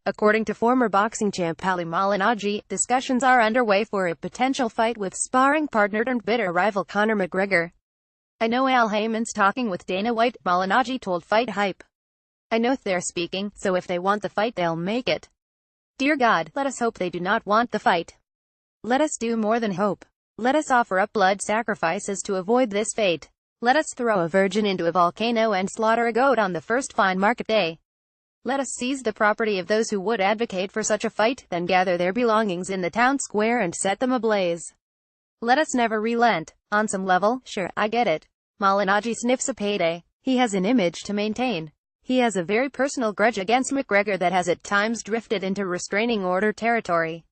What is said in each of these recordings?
According to former boxing champ Paulie Malignaggi, discussions are underway for a potential fight with sparring partner and bitter rival Conor McGregor. "I know Al Heyman's talking with Dana White," Malignaggi told Fight Hype. "I know they're speaking, so if they want the fight they'll make it. Dear God, let us hope they do not want the fight. Let us do more than hope. Let us offer up blood sacrifices to avoid this fate. Let us throw a virgin into a volcano and slaughter a goat on the first fine market day. Let us seize the property of those who would advocate for such a fight, then gather their belongings in the town square and set them ablaze. Let us never relent. On some level, sure, I get it. Malignaggi sniffs a payday. He has an image to maintain. He has a very personal grudge against McGregor that has at times drifted into restraining order territory.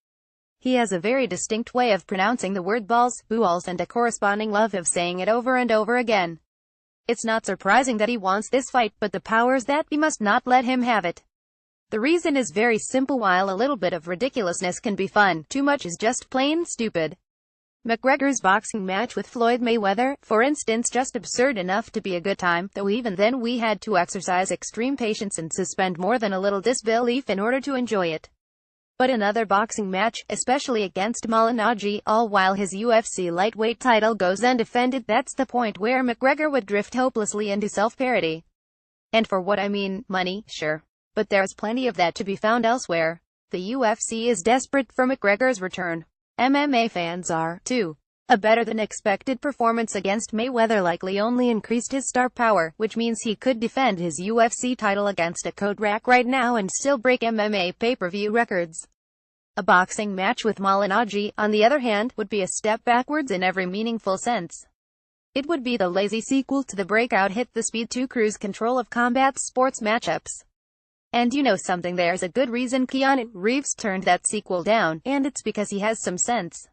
He has a very distinct way of pronouncing the word balls, balls, and a corresponding love of saying it over and over again. It's not surprising that he wants this fight, but the powers that be must not let him have it. The reason is very simple. While a little bit of ridiculousness can be fun, too much is just plain stupid. McGregor's boxing match with Floyd Mayweather, for instance, just absurd enough to be a good time, though even then we had to exercise extreme patience and suspend more than a little disbelief in order to enjoy it. But another boxing match, especially against Malignaggi, all while his UFC lightweight title goes undefended, that's the point where McGregor would drift hopelessly into self-parody. And for what I mean, money, sure. But there's plenty of that to be found elsewhere. The UFC is desperate for McGregor's return. MMA fans are, too. A better-than-expected performance against Mayweather likely only increased his star power, which means he could defend his UFC title against a coat rack right now and still break MMA pay-per-view records. A boxing match with Malignaggi, on the other hand, would be a step backwards in every meaningful sense. It would be the lazy sequel to the breakout hit The Speed 2 cruise control of combat sports matchups. And you know something, there's a good reason Keanu Reeves turned that sequel down, and it's because he has some sense.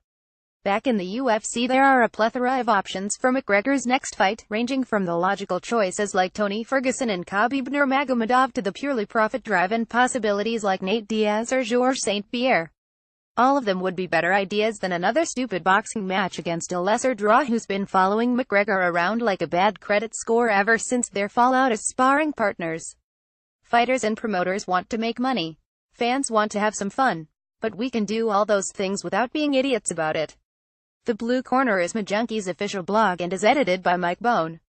Back in the UFC there are a plethora of options for McGregor's next fight, ranging from the logical choices like Tony Ferguson and Khabib Nurmagomedov to the purely profit-driven possibilities like Nate Diaz or Georges St-Pierre. All of them would be better ideas than another stupid boxing match against a lesser draw who's been following McGregor around like a bad credit score ever since their fallout as sparring partners. Fighters and promoters want to make money. Fans want to have some fun. But we can do all those things without being idiots about it. The Blue Corner is McJunkie's official blog and is edited by Mike Bone.